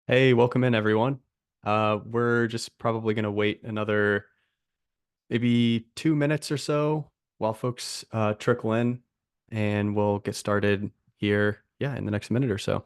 Hey, welcome in everyone. We're just probably going to wait another maybe 2 minutes or so while folks trickle in, and we'll get started here, yeah, in the next minute or so.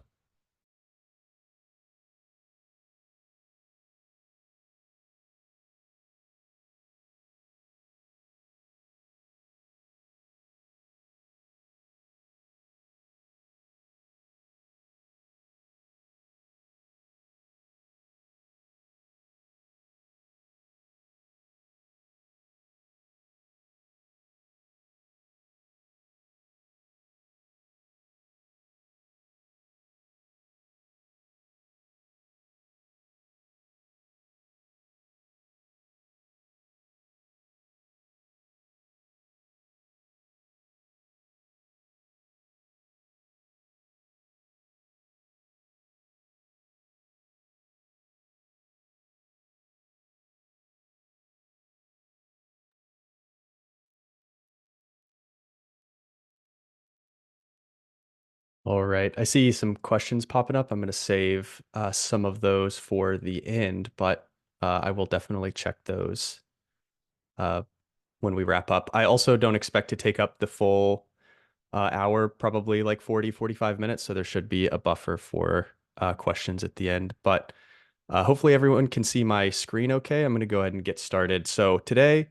All right, I see some questions popping up. I'm going to save some of those for the end, but I will definitely check those uh, when we wrap up. I also don't expect to take up the full hour, probably like 45 minutes. So there should be a buffer for questions at the end. But hopefully everyone can see my screen okay. I'm going to go ahead and get started. So today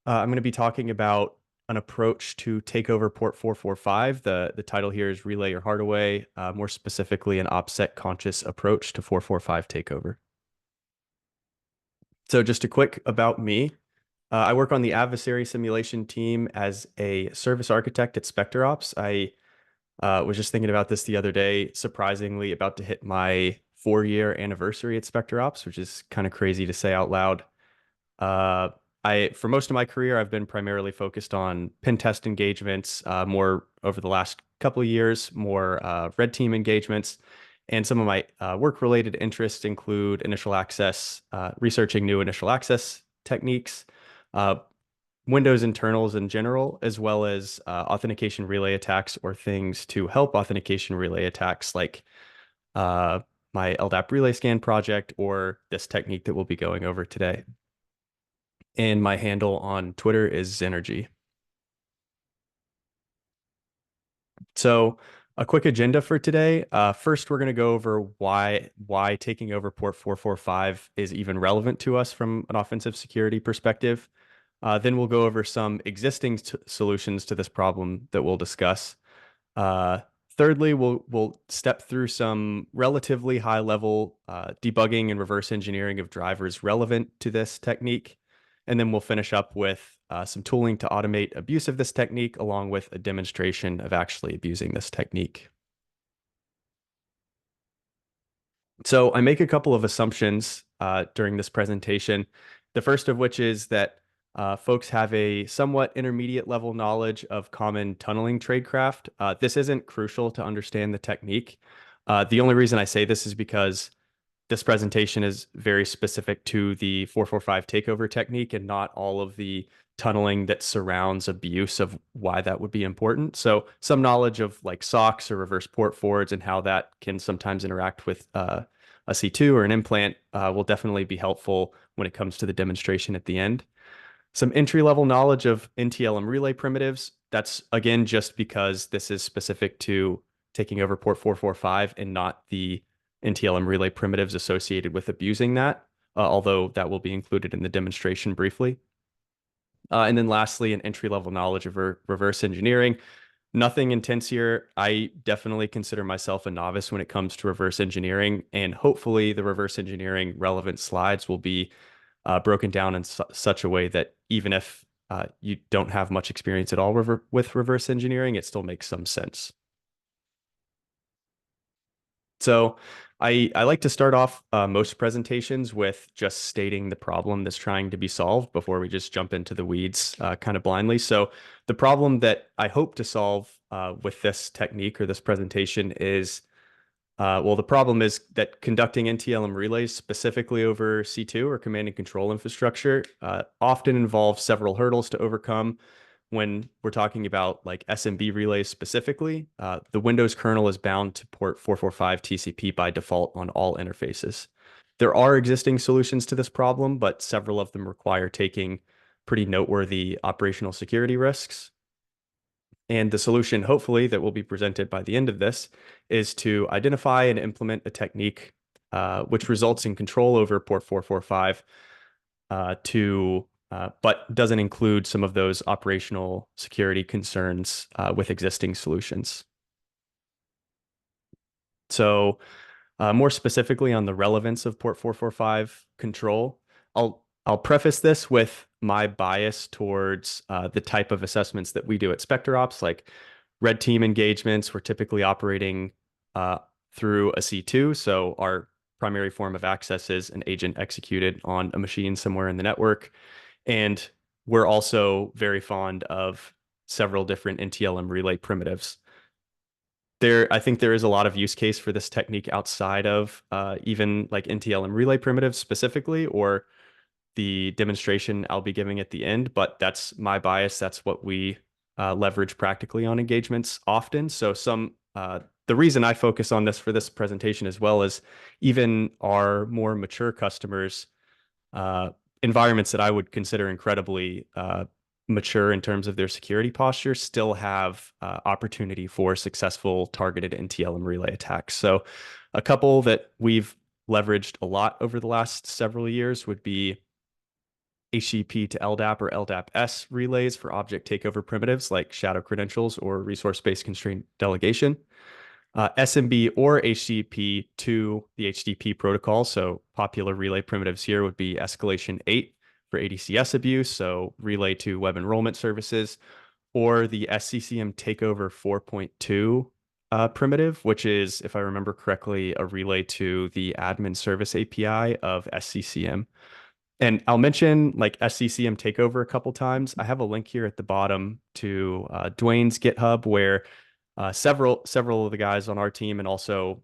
I'm going to be talking about an approach to Takeover Port 445. The title here is Relay Your Heart Away, more specifically an OPSEC-Conscious approach to 445 takeover. So just a quick about me. I work on the adversary simulation team as a service architect at SpecterOps. I was just thinking about this the other day, surprisingly about to hit my 4-year anniversary at SpecterOps, which is kind of crazy to say out loud. Uh, for most of my career, I've been primarily focused on pen test engagements, more over the last couple of years, more red team engagements. And some of my work-related interests include initial access, researching new initial access techniques, uh, Windows internals in general, as well as authentication relay attacks or things to help authentication relay attacks like uh, my LDAP relay scan project or this technique that we'll be going over today. And my handle on Twitter is Zenergy. So a quick agenda for today. First, we're going to go over why taking over port 445 is even relevant to us from an offensive security perspective. Then we'll go over some existing solutions to this problem that we'll discuss. Uh, Thirdly, we'll step through some relatively high level debugging and reverse engineering of drivers relevant to this technique. And then we'll finish up with some tooling to automate abuse of this technique, along with a demonstration of actually abusing this technique. So I make a couple of assumptions during this presentation. The first of which is that folks have a somewhat intermediate level knowledge of common tunneling tradecraft. This isn't crucial to understand the technique. The only reason I say this is because this presentation is very specific to the 445 takeover technique and not all of the tunneling that surrounds abuse of why that would be important. So some knowledge of like socks or reverse port forwards and how that can sometimes interact with a C2 or an implant will definitely be helpful when it comes to the demonstration at the end. Some entry level knowledge of NTLM relay primitives. That's again just because this is specific to taking over port 445 and not the NTLM relay primitives associated with abusing that, although that will be included in the demonstration briefly. And then lastly, an entry level knowledge of reverse engineering. Nothing intense here. I definitely consider myself a novice when it comes to reverse engineering, and hopefully the reverse engineering relevant slides will be broken down in such a way that even if you don't have much experience at all with reverse engineering, it still makes some sense. So I like to start off most presentations with just stating the problem that's trying to be solved before we just jump into the weeds kind of blindly. So the problem that I hope to solve with this technique or this presentation is, well, the problem is that conducting NTLM relays specifically over C2 or command and control infrastructure often involves several hurdles to overcome. when we're talking about like SMB relays specifically, the Windows kernel is bound to port 445 TCP by default on all interfaces. There are existing solutions to this problem, but several of them require taking pretty noteworthy operational security risks. And the solution, hopefully, that will be presented by the end of this is to identify and implement a technique which results in control over port 445 but doesn't include some of those operational security concerns with existing solutions. So more specifically on the relevance of port 445 control, I'll preface this with my bias towards the type of assessments that we do at SpecterOps, like red team engagements. We're typically operating through a C2, so our primary form of access is an agent executed on a machine somewhere in the network. And we're also very fond of several different NTLM relay primitives. I think there is a lot of use case for this technique outside of even like NTLM relay primitives specifically, or the demonstration I'll be giving at the end, but that's my bias. That's what we leverage practically on engagements often. So the reason I focus on this for this presentation as well is even our more mature customers, environments that I would consider incredibly mature in terms of their security posture, still have opportunity for successful targeted NTLM relay attacks. So a couple that we've leveraged a lot over the last several years would be HTTP to LDAP or LDAP-S relays for object takeover primitives like shadow credentials or resource-based constraint delegation. SMB or HTTP to the HTTP protocol. So popular relay primitives here would be escalation 8 for ADCS abuse, so relay to web enrollment services, or the SCCM takeover 4.2 primitive, which is, if I remember correctly, a relay to the admin service API of SCCM. And I'll mention like SCCM takeover a couple times. I have a link here at the bottom to Dwayne's GitHub where several of the guys on our team and also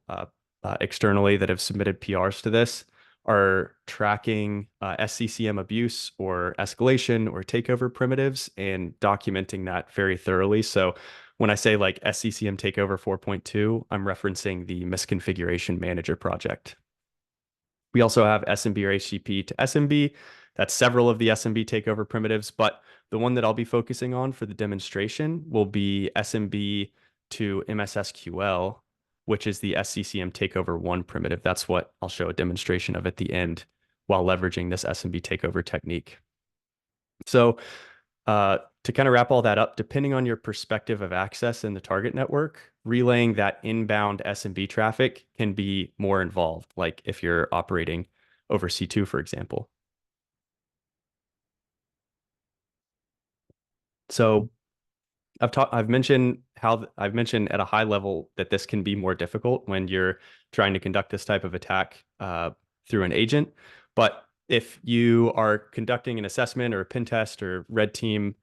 externally that have submitted PRs to this are tracking SCCM abuse or escalation or takeover primitives and documenting that very thoroughly. So when I say like SCCM takeover 4.2, I'm referencing the misconfiguration manager project. We also have SMB or HTTP to SMB. That's several of the SMB takeover primitives, but the one that I'll be focusing on for the demonstration will be SMB to MSSQL, which is the SCCM takeover 1 primitive. That's what I'll show a demonstration of at the end while leveraging this SMB takeover technique. So to kind of wrap all that up, depending on your perspective of access in the target network, relaying that inbound SMB traffic can be more involved, like if you're operating over C2, for example. So I've mentioned at a high level that this can be more difficult when you're trying to conduct this type of attack through an agent. But if you are conducting an assessment or a pen test or red team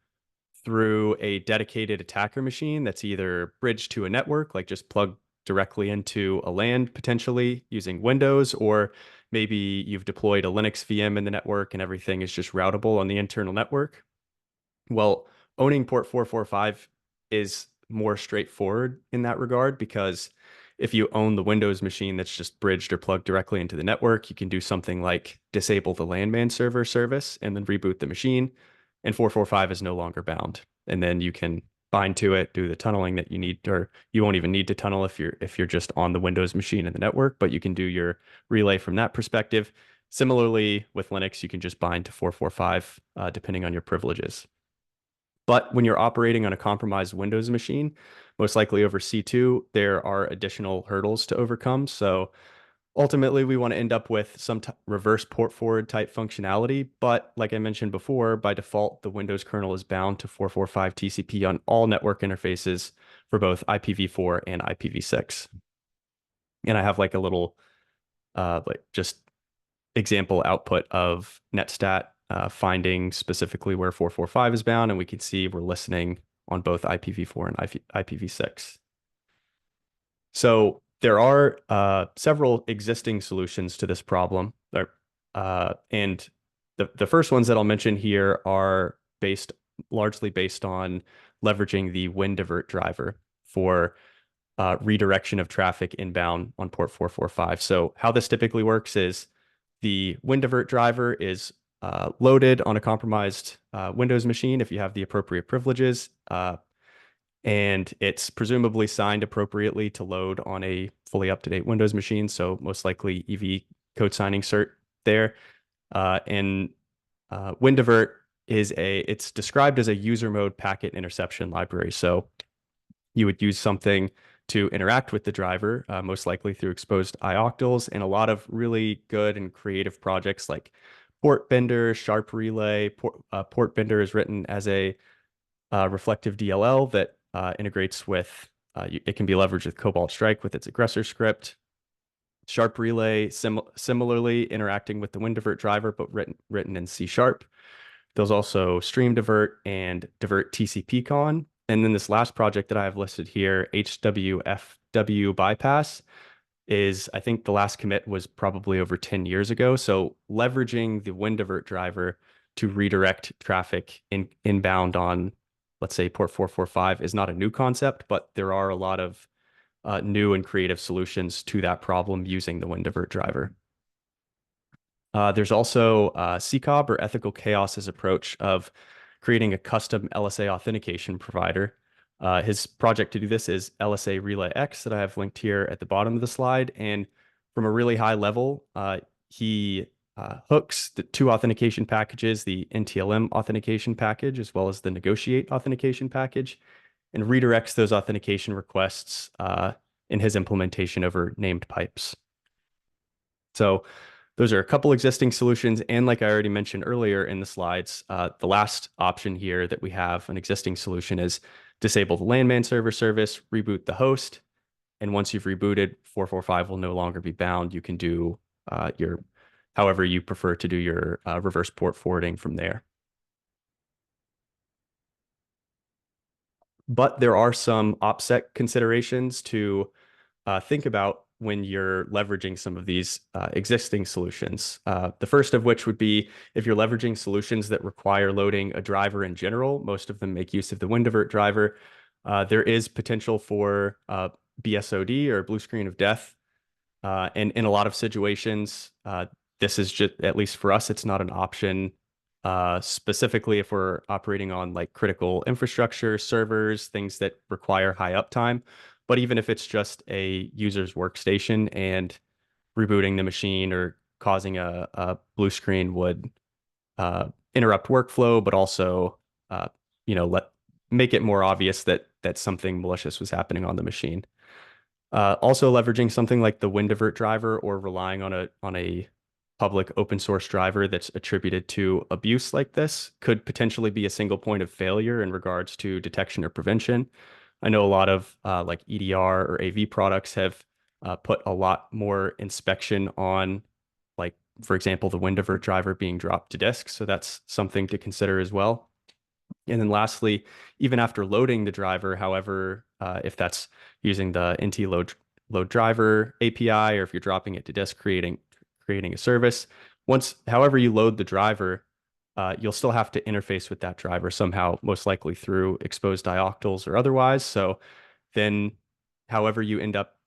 through a dedicated attacker machine that's either bridged to a network, like just plug directly into a LAN potentially using Windows, or maybe you've deployed a Linux VM in the network and everything is just routable on the internal network. Well, owning port 445 is more straightforward in that regard because if you own the Windows machine that's just bridged or plugged directly into the network, you can do something like disable the LAN server service and then reboot the machine, and 445 is no longer bound. And then you can bind to it, do the tunneling that you need, or you won't even need to tunnel if you're just on the Windows machine in the network, but you can do your relay from that perspective. Similarly, with Linux, you can just bind to 445 depending on your privileges. But when you're operating on a compromised Windows machine, most likely over C2, there are additional hurdles to overcome. So ultimately, we want to end up with some reverse port forward type functionality. But like I mentioned before, by default, the Windows kernel is bound to 445 TCP on all network interfaces for both IPv4 and IPv6. And I have like a little just example output of netstat finding specifically where 445 is bound, and we can see we're listening on both IPv4 and IPv6. So there are several existing solutions to this problem, and the first ones that I'll mention here are based largely based on leveraging the WinDivert driver for redirection of traffic inbound on port 445. So how this typically works is the WinDivert driver is loaded on a compromised Windows machine if you have the appropriate privileges, and it's presumably signed appropriately to load on a fully up-to-date Windows machine. So most likely EV code signing cert there. And WinDivert it's described as a user mode packet interception library. So you would use something to interact with the driver, most likely through exposed ioctls, and a lot of really good and creative projects like Port Bender, Sharp Relay. Port Bender is written as a reflective DLL that integrates with, it can be leveraged with Cobalt Strike with its aggressor script. Sharp Relay, similarly interacting with the WinDivert driver, but written in C#. There's also Stream Divert and Divert TCPCon. And then this last project that I have listed here, HWFW Bypass, is I think the last commit was probably over 10 years ago. So leveraging the WinDivert driver to redirect traffic inbound on, let's say, port 445 is not a new concept, but there are a lot of new and creative solutions to that problem using the WinDivert driver. There's also CCOB, or Ethical Chaos's approach of creating a custom LSA authentication provider. His project to do this is LSA Relay X that I have linked here at the bottom of the slide. And from a really high level, he hooks the two authentication packages, the NTLM authentication package, as well as the negotiate authentication package, and redirects those authentication requests in his implementation over named pipes. So those are a couple existing solutions. And like I already mentioned earlier in the slides, the last option here that we have an existing solution is disable the landman server service, reboot the host. And once you've rebooted, 445 will no longer be bound. You can do however you prefer to do your reverse port forwarding from there. But there are some OPSEC considerations to think about when you're leveraging some of these existing solutions. The first of which would be if you're leveraging solutions that require loading a driver in general, most of them make use of the WinDivert driver. There is potential for BSOD, or blue screen of death. And in a lot of situations, this is just, at least for us, it's not an option. Specifically if we're operating on like critical infrastructure, servers, things that require high uptime. But even if it's just a user's workstation and rebooting the machine or causing a blue screen would interrupt workflow, but also make it more obvious that something malicious was happening on the machine. Also leveraging something like the WinDivert driver or relying on a public open source driver that's attributed to abuse like this could potentially be a single point of failure in regards to detection or prevention. I know a lot of like EDR or AV products have put a lot more inspection on, like, for example, the WinDivert driver being dropped to disk. So that's something to consider as well. And then lastly, even after loading the driver, however, if that's using the NT load driver API, or if you're dropping it to disk, creating a service, however you load the driver, you'll still have to interface with that driver somehow, most likely through exposed dioctls or otherwise. So then however you end up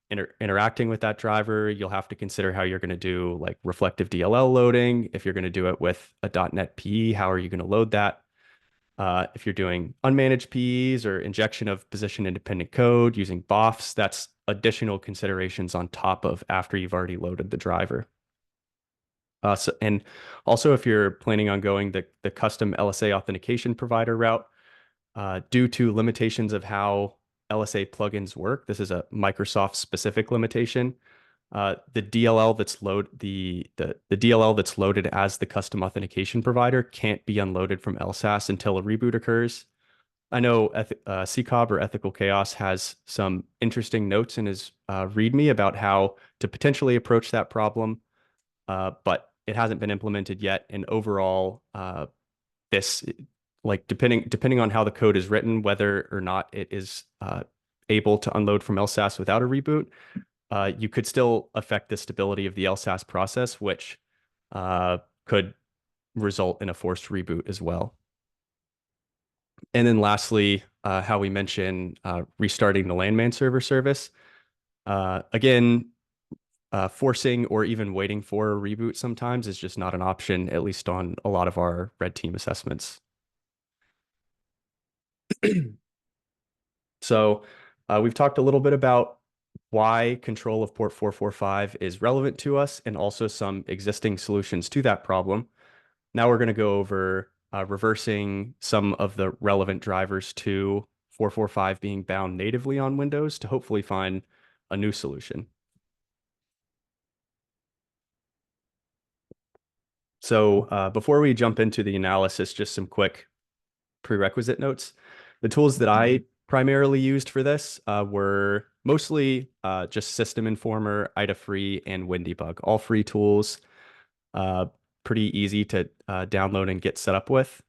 interacting with that driver, you'll have to consider how you're going to do like reflective DLL loading. If you're going to do it with a .NET PE, how are you going to load that? If you're doing unmanaged PEs or injection of position independent code using BOFs, that's additional considerations on top of after you've already loaded the driver. And also, if you're planning on going the custom LSA authentication provider route, due to limitations of how LSA plugins work, this is a Microsoft specific limitation. The DLL that's loaded as the custom authentication provider can't be unloaded from LSASS until a reboot occurs. I know CCOB, or Ethical Chaos, has some interesting notes in his README about how to potentially approach that problem, but it hasn't been implemented yet. And overall, this, like, depending on how the code is written, whether or not it is able to unload from LSASS without a reboot, you could still affect the stability of the LSASS process, which could result in a forced reboot as well. And then lastly, how we mention restarting the landman server service. Again, forcing or even waiting for a reboot sometimes is just not an option, at least on a lot of our red team assessments. So we've talked a little bit about why control of port 445 is relevant to us and also some existing solutions to that problem. Now we're going to go over reversing some of the relevant drivers to 445 being bound natively on Windows to hopefully find a new solution. So before we jump into the analysis, just some quick prerequisite notes. The tools that I primarily used for this were mostly just System Informer, IDA-free, and WinDebug. All free tools, uh, pretty easy to download and get set up with.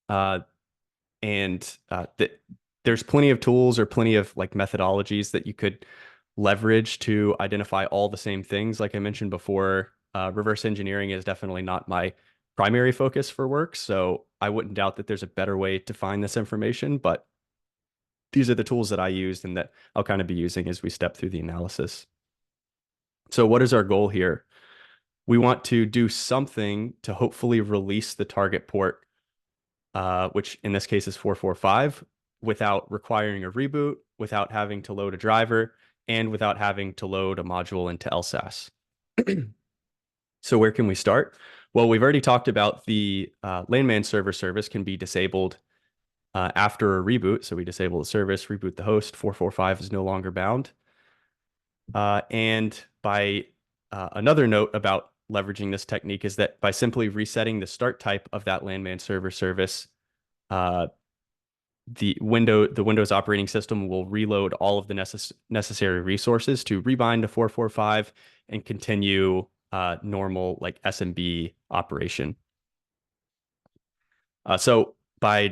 And there's plenty of tools or plenty of like methodologies that you could leverage to identify all the same things. Like I mentioned before, reverse engineering is definitely not my primary focus for work, so I wouldn't doubt that there's a better way to find this information, but these are the tools that I used and that I'll kind of be using as we step through the analysis. So what is our goal here? We want to do something to hopefully release the target port, which in this case is 445, without requiring a reboot, without having to load a driver, and without having to load a module into LSASS. So where can we start? Well, we've already talked about the landman server service can be disabled after a reboot. So we disable the service, reboot the host, 445 is no longer bound. And by another note about leveraging this technique is that by simply resetting the start type of that landman server service, the Windows operating system will reload all of the necessary resources to rebind to 445 and continue normal like SMB operation. So by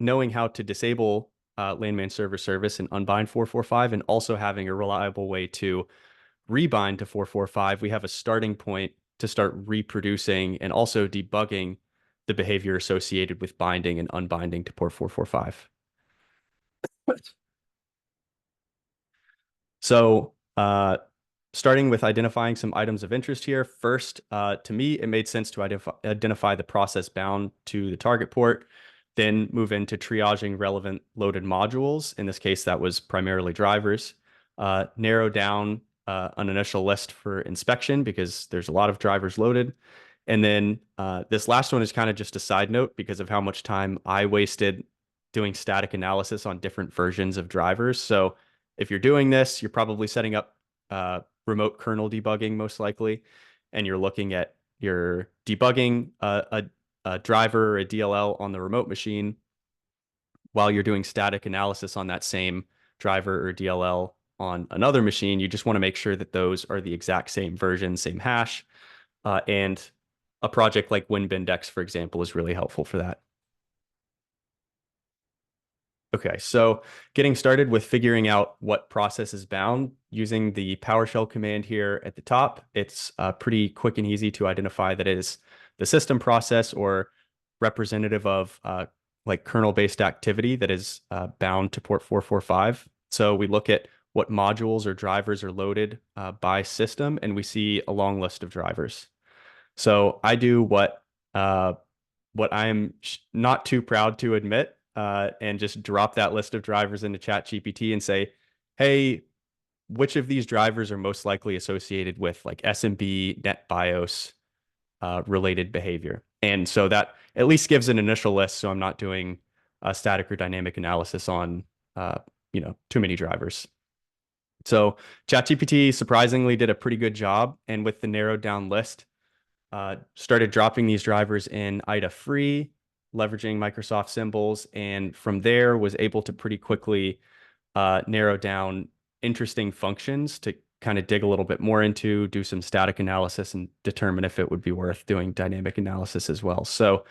knowing how to disable landman server service and unbind 445 and also having a reliable way to rebind to 445, we have a starting point to start reproducing and also debugging the behavior associated with binding and unbinding to port 445. So starting with identifying some items of interest here. First, to me, it made sense to identify the process bound to the target port, then move into triaging relevant loaded modules. In this case, that was primarily drivers. Narrow down an initial list for inspection because there's a lot of drivers loaded. And then this last one is kind of just a side note because of how much time I wasted doing static analysis on different versions of drivers. So if you're doing this, you're probably setting up remote kernel debugging most likely, and you're looking at your debugging a driver or a DLL on the remote machine while you're doing static analysis on that same driver or DLL on another machine. You just want to make sure that those are the exact same version, same hash, and a project like WinBindex, for example, is really helpful for that. Okay, so getting started with figuring out what process is bound using the PowerShell command here at the top, it's pretty quick and easy to identify that it is the system process or representative of like kernel-based activity that is bound to port 445. So we look at what modules or drivers are loaded by system, and we see a long list of drivers. So I do what I'm not too proud to admit, and just drop that list of drivers into ChatGPT and say, hey, which of these drivers are most likely associated with like SMB, NetBIOS related behavior? And so that at least gives an initial list. So I'm not doing a static or dynamic analysis on, too many drivers. So ChatGPT surprisingly did a pretty good job. And with the narrowed down list, started dropping these drivers in IDA free, leveraging Microsoft symbols, and from there was able to pretty quickly narrow down interesting functions to kind of dig a little bit more into, do some static analysis, and determine if it would be worth doing dynamic analysis as well. So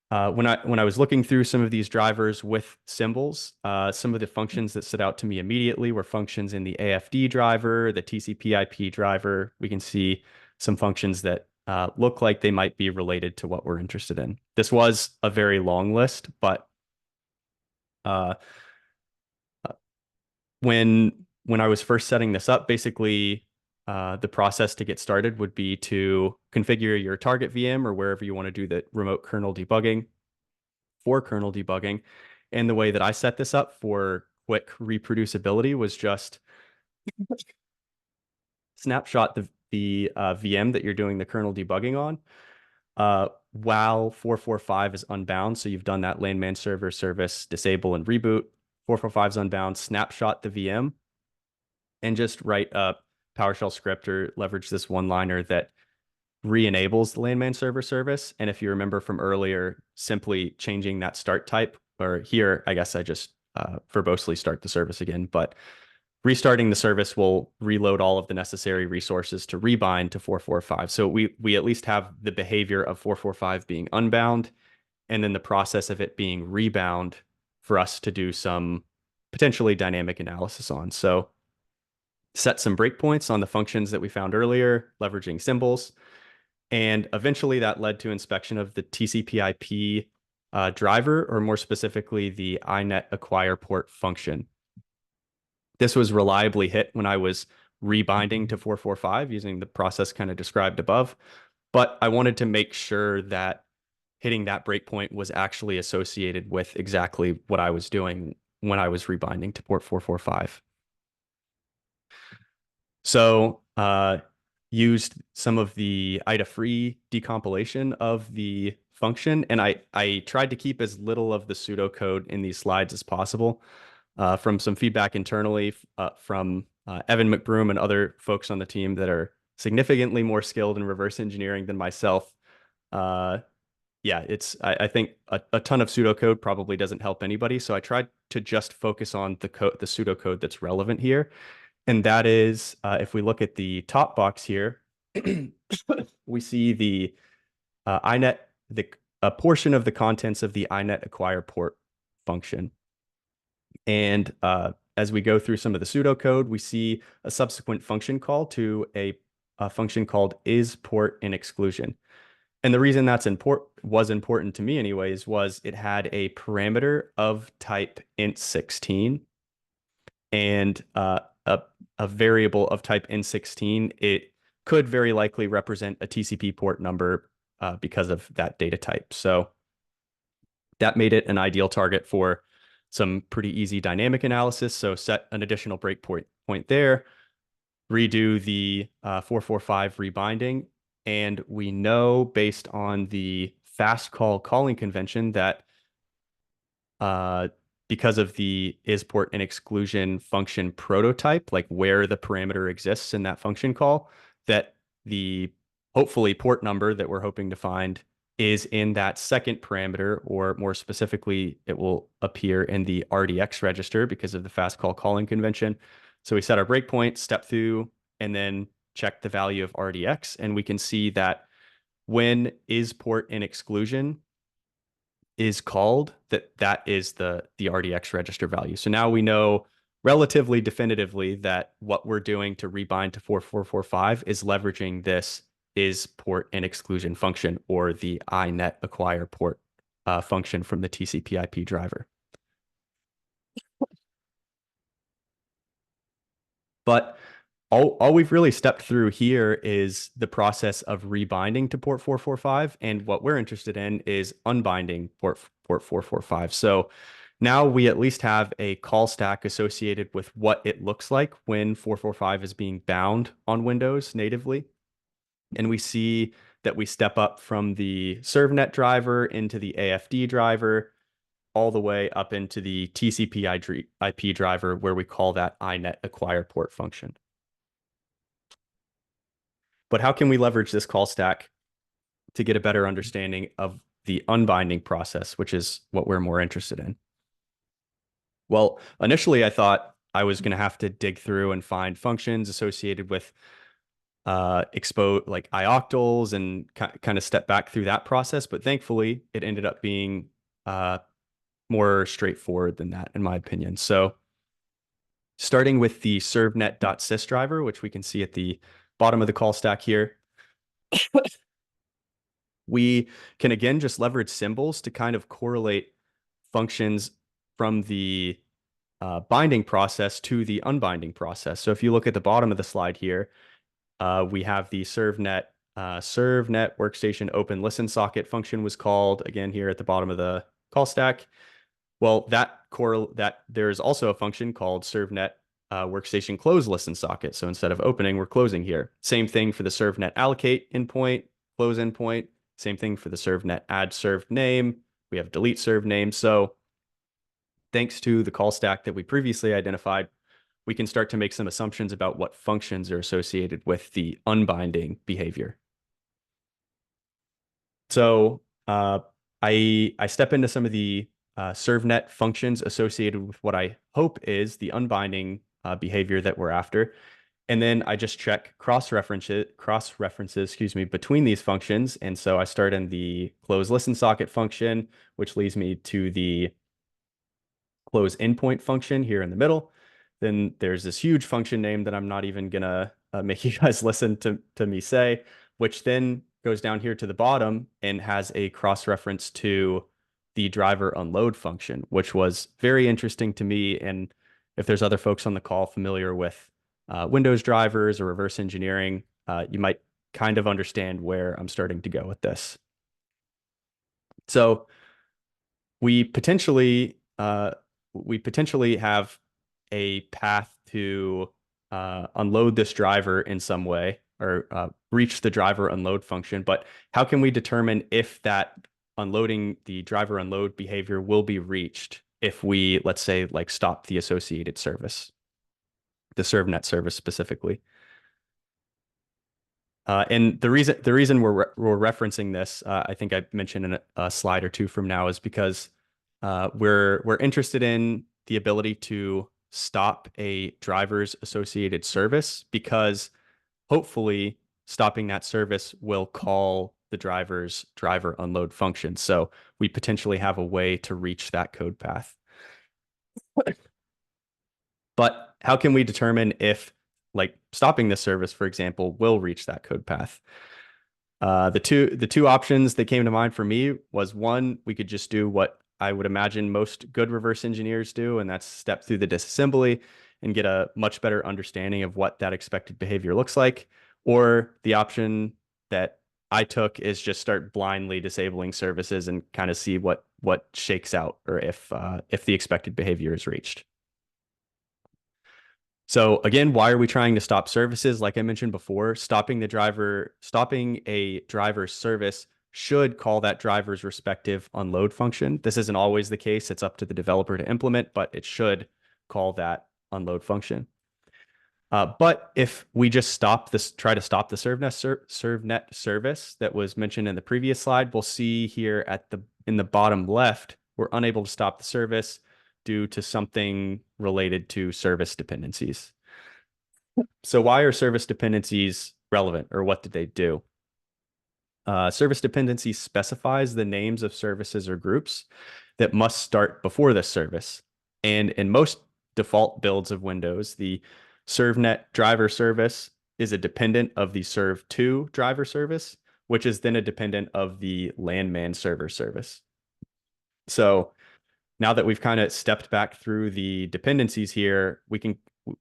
when I was looking through some of these drivers with symbols, some of the functions that stood out to me immediately were functions in the AFD driver, the TCP/IP driver. We can see some functions that look like they might be related to what we're interested in. This was a very long list, but uh, when I was first setting this up, basically the process to get started would be to configure your target VM or wherever you want to do the remote kernel debugging for kernel debugging. And the way that I set this up for quick reproducibility was just snapshot the VM that you're doing the kernel debugging on while 445 is unbound. So you've done that landman server service, disable and reboot. 445 is unbound, snapshot the VM, and just write a PowerShell script or leverage this one-liner that re-enables the landman server service. And if you remember from earlier, simply changing that start type, or here, I guess I just verbosely start the service again, but restarting the service will reload all of the necessary resources to rebind to 445. So we at least have the behavior of 445 being unbound, and then the process of it being rebound for us to do some potentially dynamic analysis on. So set some breakpoints on the functions that we found earlier, leveraging symbols. And eventually that led to inspection of the TCP/IP driver, or more specifically, the inet acquire port function. This was reliably hit when I was rebinding to 445 using the process kind of described above. But I wanted to make sure that hitting that breakpoint was actually associated with exactly what I was doing when I was rebinding to port 445. So used some of the IDA-free decompilation of the function, and I tried to keep as little of the pseudocode in these slides as possible. From some feedback internally from Evan McBroom and other folks on the team that are significantly more skilled in reverse engineering than myself. Yeah, I think a ton of pseudocode probably doesn't help anybody. So I tried to just focus on the pseudocode that's relevant here. And that is, if we look at the top box here, we see the inet, a portion of the contents of the inet acquire port function. And as we go through some of the pseudocode, we see a subsequent function call to a function called isPort in exclusion. And the reason that's was important to me anyways, was it had a parameter of type int16 and a variable of type int16. It could very likely represent a TCP port number because of that data type. So that made it an ideal target for some pretty easy dynamic analysis. So set an additional breakpoint there, redo the 445 rebinding. And we know based on the fast call calling convention that because of the isPort in exclusion function prototype, like where the parameter exists in that function call, that the hopefully port number that we're hoping to find is in that second parameter, or more specifically, it will appear in the RDX register because of the fast call calling convention. So we set our breakpoint, step through, and then check the value of RDX. And we can see that when isPort in exclusion is called, that is the RDX register value. So now we know relatively definitively that what we're doing to rebind to 4445 is leveraging this isPort in exclusion function, or the inet acquire port function from the TCP/IP driver. But all we've really stepped through here is the process of rebinding to port 445. And what we're interested in is unbinding port 445. So now we at least have a call stack associated with what it looks like when 445 is being bound on Windows natively. And we see that we step up from the ServNet driver into the AFD driver, all the way up into the TCP/IP driver, where we call that inet acquire port function. But how can we leverage this call stack to get a better understanding of the unbinding process, which is what we're more interested in? Well, initially I thought I was going to have to dig through and find functions associated with expose like ioctls and kind of step back through that process. But thankfully, it ended up being more straightforward than that, in my opinion. So starting with the servnet.sys driver, which we can see at the bottom of the call stack here, We can again just leverage symbols to kind of correlate functions from the binding process to the unbinding process. So if you look at the bottom of the slide here, we have the servnet workstation open listen socket function was called again here at the bottom of the call stack. Well, that there is also a function called servnet workstation close listen socket. So instead of opening, we're closing here. Same thing for the servnet allocate endpoint, close endpoint. Same thing for the servnet add served name. We have delete served name. So thanks to the call stack that we previously identified, we can start to make some assumptions about what functions are associated with the unbinding behavior. So I step into some of the servnet functions associated with what I hope is the unbinding behavior that we're after. And then I just check cross references, between these functions. And so I start in the close listen socket function, which leads me to the close endpoint function here in the middle. Then there's this huge function name that I'm not even gonna make you guys listen to me say, which then goes down here to the bottom and has a cross-reference to the driver unload function, which was very interesting to me. And if there's other folks on the call familiar with Windows drivers or reverse engineering, you might kind of understand where I'm starting to go with this. So we potentially have a path to unload this driver in some way or reach the driver unload function. But how can we determine if that unloading the driver unload behavior will be reached if we, let's say, like stop the associated service, the servnet service specifically? And the reason we're referencing this, I think I mentioned in a slide or two from now, is because we're interested in the ability to stop a driver's associated service, because hopefully stopping that service will call the driver's driver unload function. So we potentially have a way to reach that code path. But how can we determine if, like, stopping this service, for example, will reach that code path? The two options that came to mind for me was, one, we could just do what I would imagine most good reverse engineers do, and that's step through the disassembly and get a much better understanding of what that expected behavior looks like. Or the option that I took is just start blindly disabling services and kind of see what shakes out, or if the expected behavior is reached. So again, why are we trying to stop services? Like I mentioned before, stopping a driver's service should call that driver's respective unload function. This isn't always the case. It's up to the developer to implement, but it should call that unload function. But if we just try to stop the servnet service that was mentioned in the previous slide, we'll see here in the bottom left, we're unable to stop the service due to something related to service dependencies. So why are service dependencies relevant, or what did they do? Service dependency specifies the names of services or groups that must start before this service. And in most default builds of Windows, the servnet driver service is a dependent of the serve2 driver service, which is then a dependent of the landman server service. So now that we've kind of stepped back through the dependencies here,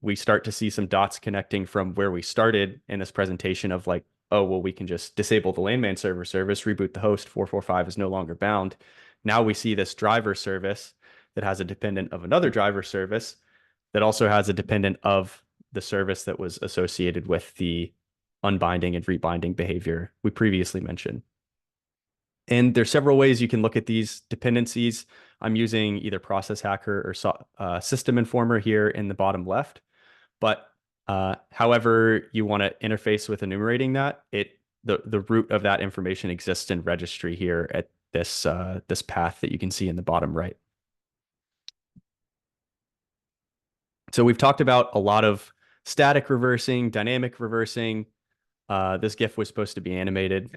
we start to see some dots connecting from where we started in this presentation of, like, oh, well, we can just disable the landman server service, reboot the host, 445 is no longer bound. Now we see this driver service that has a dependent of another driver service that also has a dependent of the service that was associated with the unbinding and rebinding behavior we previously mentioned. And there's several ways you can look at these dependencies. I'm using either Process Hacker or System Informer here in the bottom left. But however you want to interface with enumerating that, the root of that information exists in registry here at this path that you can see in the bottom right. So we've talked about a lot of static reversing, dynamic reversing. This GIF was supposed to be animated.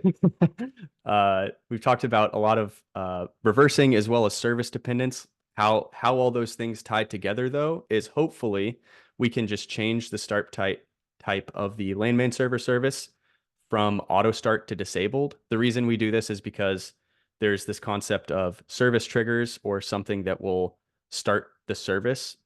We've talked about a lot of reversing as well as service dependence. How all those things tied together, though, is hopefully we can just change the start type of the landman server service from auto start to disabled. The reason we do this is because there's this concept of service triggers or something that will start the service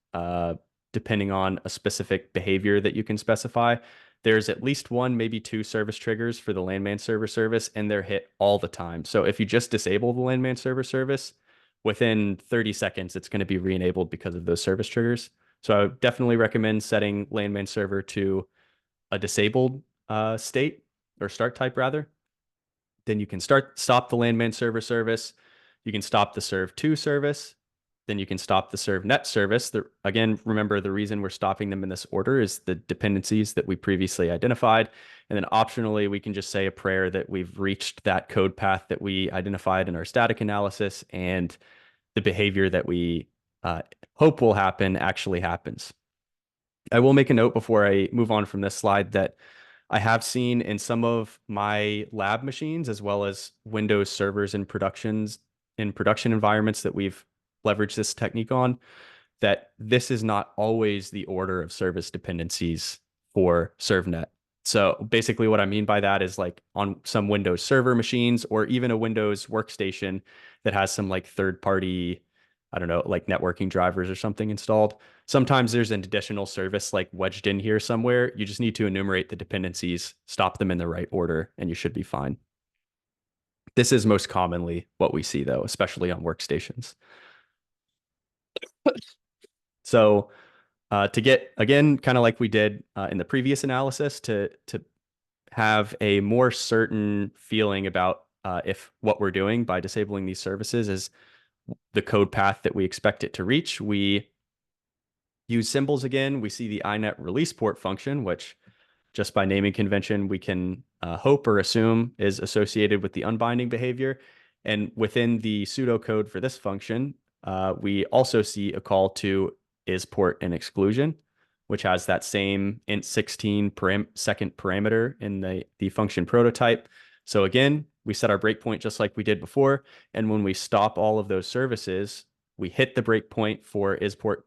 depending on a specific behavior that you can specify. There's at least one, maybe two service triggers for the landman server service, and they're hit all the time. So if you just disable the landman server service, within 30 seconds, it's going to be re-enabled because of those service triggers. So I would definitely recommend setting landman server to a disabled state or start type rather. Then you can stop the landman server service. You can stop the serve to service. Then you can stop the serve net service. Again, remember the reason we're stopping them in this order is the dependencies that we previously identified. And then optionally, we can just say a prayer that we've reached that code path that we identified in our static analysis and the behavior that we hope will happen actually happens. I will make a note before I move on from this slide that I have seen in some of my lab machines, as well as Windows servers in production environments that we've leveraged this technique on, that this is not always the order of service dependencies for ServNet. So basically what I mean by that is like on some Windows server machines or even a Windows workstation that has some like third party, I don't know, like networking drivers or something installed. Sometimes there's an additional service like wedged in here somewhere. You just need to enumerate the dependencies, stop them in the right order, and you should be fine. This is most commonly what we see though, especially on workstations. So to get, again, kind of like we did in the previous analysis, to have a more certain feeling about if what we're doing by disabling these services is the code path that we expect it to reach, we use symbols again. We see the inet release port function, which just by naming convention, we can hope or assume is associated with the unbinding behavior. And within the pseudocode for this function, we also see a call to is port and exclusion, which has that same int16 second parameter in the function prototype. So again, we set our breakpoint just like we did before. And when we stop all of those services, we hit the breakpoint for is port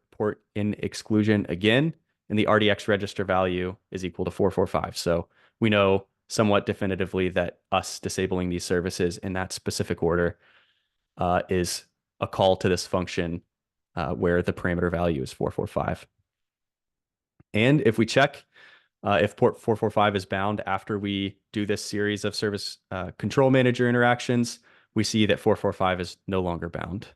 in exclusion again, and the RDX register value is equal to 445. So we know somewhat definitively that us disabling these services in that specific order is a call to this function where the parameter value is 445. And if we check if port 445 is bound after we do this series of service control manager interactions, we see that 445 is no longer bound.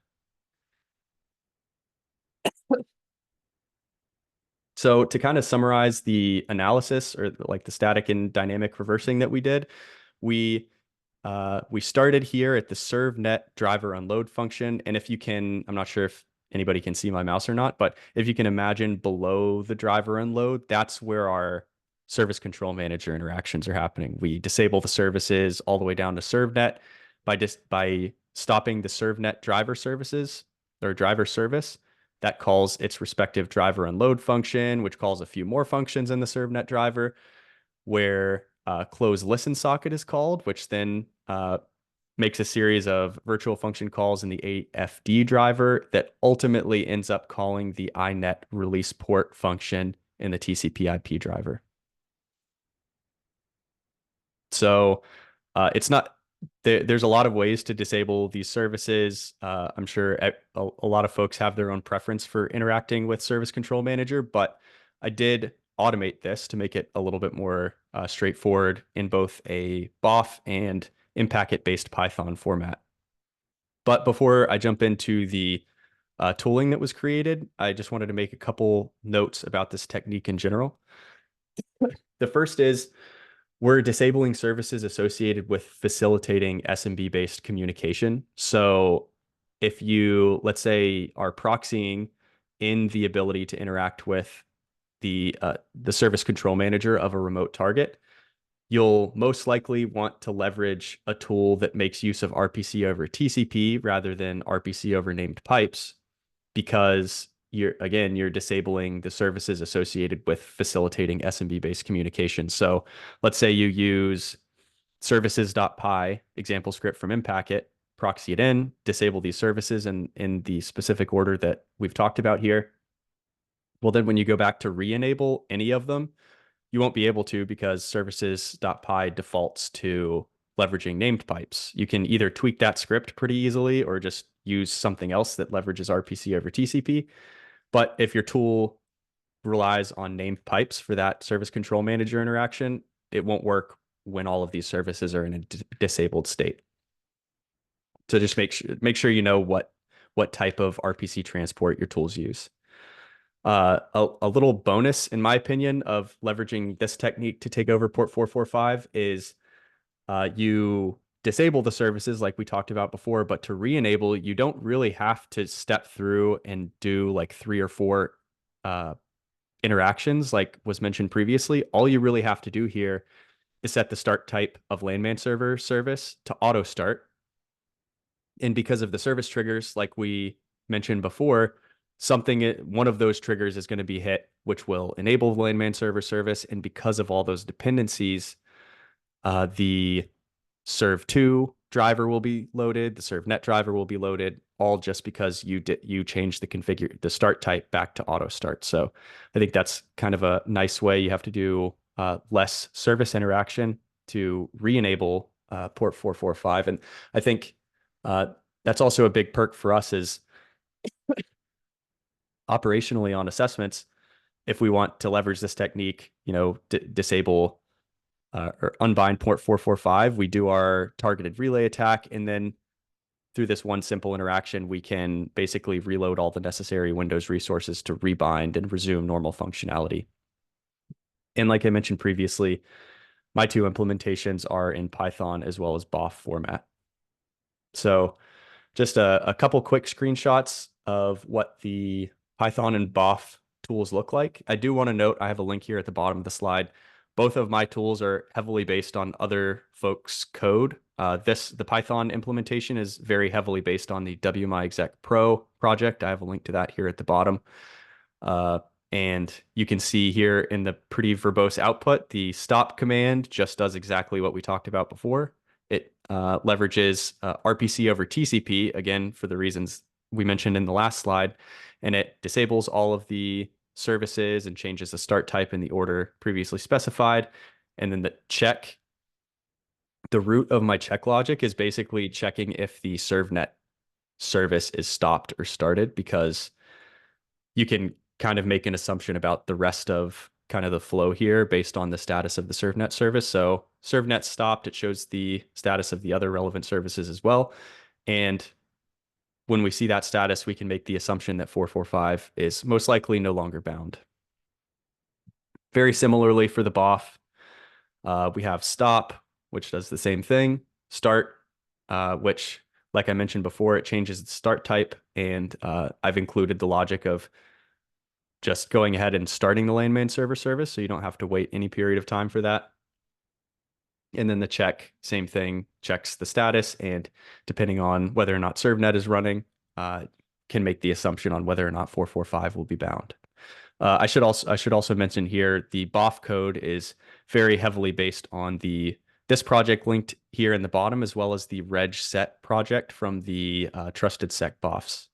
So to kind of summarize the analysis or like the static and dynamic reversing that we did, we started here at the servnet driver unload function. And if you can, I'm not sure if anybody can see my mouse or not, but if you can imagine below the driver unload, that's where our service control manager interactions are happening. We disable the services all the way down to servnet by stopping the servnet driver services or driver service. That calls its respective driver unload function, which calls a few more functions in the servnet driver, where close listen socket is called, which then makes a series of virtual function calls in the AFD driver that ultimately ends up calling the inet release port function in the TCP IP driver. So it's not, there's a lot of ways to disable these services. I'm sure a lot of folks have their own preference for interacting with Service Control Manager, but I did automate this to make it a little bit more straightforward in both a BOF and Impacket-based Python format. But before I jump into the tooling that was created, I just wanted to make a couple notes about this technique in general. The first is we're disabling services associated with facilitating SMB-based communication. So if you, let's say, are proxying in the ability to interact with the service control manager of a remote target, you'll most likely want to leverage a tool that makes use of RPC over TCP rather than RPC over named pipes, because you're disabling the services associated with facilitating SMB-based communication. So let's say you use services.py example script from Impacket, proxy it in, disable these services in the specific order that we've talked about here. Well, then when you go back to re-enable any of them, you won't be able to because services.py defaults to leveraging named pipes. You can either tweak that script pretty easily or just use something else that leverages RPC over TCP. But if your tool relies on named pipes for that service control manager interaction, it won't work when all of these services are in a disabled state. So just make sure you know what type of RPC transport your tools use. A little bonus, in my opinion, of leveraging this technique to take over port 445 is you disable the services like we talked about before, but to re-enable, you don't really have to step through and do like 3 or 4 interactions like was mentioned previously. All you really have to do here is set the start type of landman server service to auto start. And because of the service triggers, like we mentioned before, one of those triggers is going to be hit, which will enable the landman server service. And because of all those dependencies, the serve2 driver will be loaded, the servnet driver will be loaded, all just because you changed the start type back to auto start. So I think that's kind of a nice way. You have to do less service interaction to re-enable port 445. And I think that's also a big perk for us is operationally on assessments. If we want to leverage this technique, disable or unbind port 445, we do our targeted relay attack. And then through this one simple interaction, we can basically reload all the necessary Windows resources to rebind and resume normal functionality. And like I mentioned previously, my 2 implementations are in Python as well as BOF format. So just a couple quick screenshots of what the Python and BOF tools look like. I do want to note, I have a link here at the bottom of the slide. Both of my tools are heavily based on other folks' code. The Python implementation is very heavily based on the WMyExec Pro project. I have a link to that here at the bottom. And you can see here in the pretty verbose output, the stop command just does exactly what we talked about before. It leverages RPC over TCP, again, for the reasons we mentioned in the last slide, and it disables all of the services and changes the start type in the order previously specified. And then the root of my check logic is basically checking if the servnet service is stopped or started, because you can kind of make an assumption about the rest of kind of the flow here based on the status of the servnet service. So servnet stopped, it shows the status of the other relevant services as well. And when we see that status, we can make the assumption that 445 is most likely no longer bound. Very similarly for the BOF, we have stop, which does the same thing. Start, which, like I mentioned before, it changes the start type. And I've included the logic of just going ahead and starting the landman server service, so you don't have to wait any period of time for that. And then the check, same thing, checks the status, and depending on whether or not servnet is running, can make the assumption on whether or not 445 will be bound. I should also mention here the BOF code is very heavily based on this project linked here in the bottom, as well as the regset project from the Trusted Sec BOFs.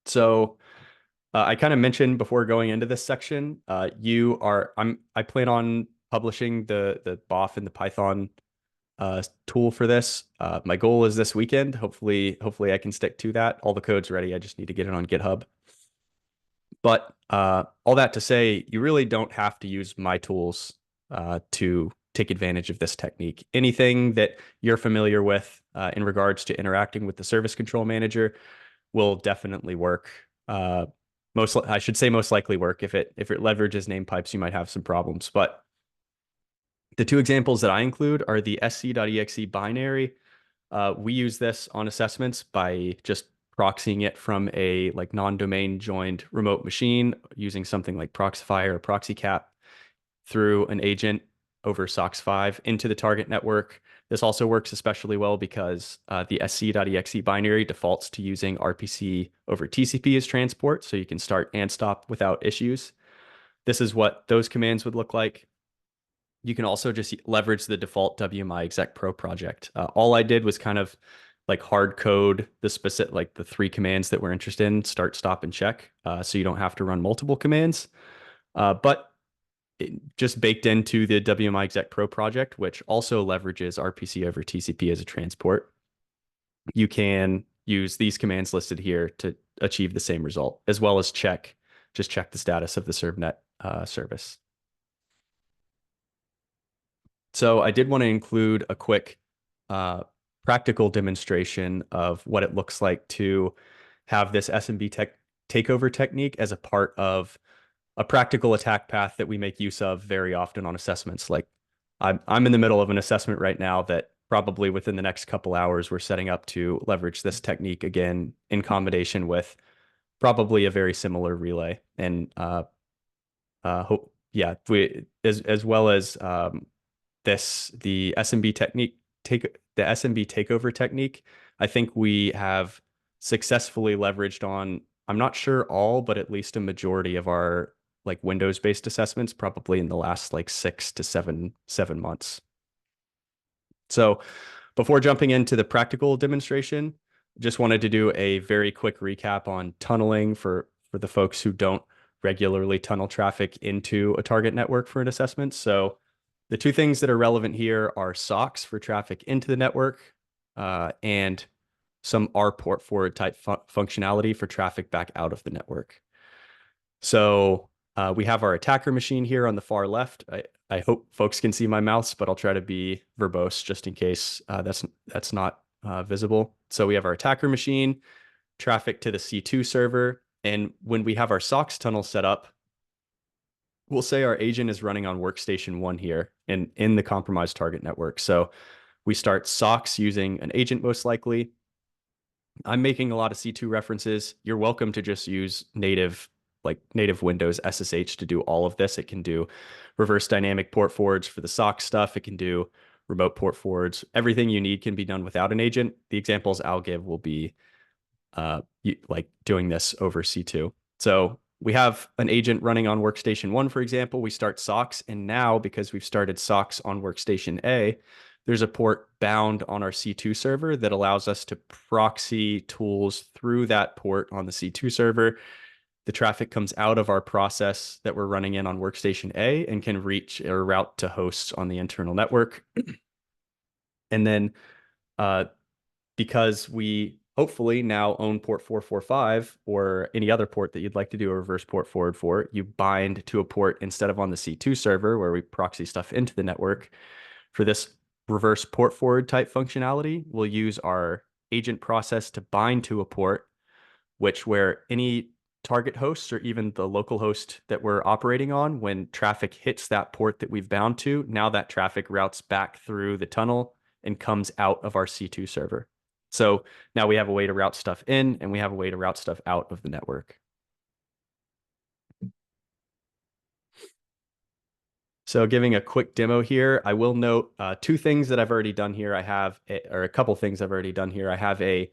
So I kind of mentioned before going into this section, I plan on publishing the BOF and the Python tool for this. My goal is this weekend. Hopefully I can stick to that. All the code's ready. I just need to get it on GitHub. But all that to say, you really don't have to use my tools to take advantage of this technique. Anything that you're familiar with in regards to interacting with the service control manager will definitely work. I should say most likely work. If it leverages name pipes, you might have some problems. But the 2 examples that I include are the sc.exe binary. We use this on assessments by just proxying it from a non-domain joined remote machine using something like Proxify or ProxyCap through an agent over SOCKS 5 into the target network. This also works especially well because the sc.exe binary defaults to using RPC over TCP as transport, so you can start and stop without issues. This is what those commands would look like. You can also just leverage the default WMyExec Pro project. All I did was kind of hard code the 3 commands that we're interested in: start, stop, and check, so you don't have to run multiple commands. But just baked into the WMI Exec Pro project, which also leverages RPC over TCP as a transport, you can use these commands listed here to achieve the same result, as well as just check the status of the ServNet service. So I did want to include a quick practical demonstration of what it looks like to have this SMB takeover technique as a part of a practical attack path that we make use of very often on assessments. Like I'm in the middle of an assessment right now that probably within the next couple hours, we're setting up to leverage this technique again in combination with probably a very similar relay. And hope, yeah, as well as the SMB technique, the SMB takeover technique, I think we have successfully leveraged on, I'm not sure all, but at least a majority of our like Windows-based assessments, probably in the last like 6 to 7 months. So before jumping into the practical demonstration, just wanted to do a very quick recap on tunneling for the folks who don't regularly tunnel traffic into a target network for an assessment. So the two things that are relevant here are socks for traffic into the network and some R port forward type functionality for traffic back out of the network. So we have our attacker machine here on the far left. I hope folks can see my mouse, but I'll try to be verbose just in case that's not visible. So we have our attacker machine, traffic to the C2 server. And when we have our socks tunnel set up, we'll say our agent is running on workstation 1 here in the compromised target network. So we start socks using an agent most likely. I'm making a lot of C2 references. You're welcome to just use native Windows SSH to do all of this. It can do reverse dynamic port forwards for the SOC stuff. It can do remote port forwards. Everything you need can be done without an agent. The examples I'll give will be like doing this over C2. So we have an agent running on workstation 1, for example. We start socks, and now because we've started socks on workstation A, there's a port bound on our C2 server that allows us to proxy tools through that port on the C2 server. The traffic comes out of our process that we're running in on workstation A and can reach or route to hosts on the internal network. And then because we hopefully now own port 445 or any other port that you'd like to do a reverse port forward for, you bind to a port instead of on the C2 server where we proxy stuff into the network. For this reverse port forward type functionality, we'll use our agent process to bind to a port, where any target hosts or even the local host that we're operating on, when traffic hits that port that we've bound to, now that traffic routes back through the tunnel and comes out of our C2 server. So now we have a way to route stuff in and we have a way to route stuff out of the network. So giving a quick demo here, I will note two things that I've already done here. Or a couple things I've already done here. I have a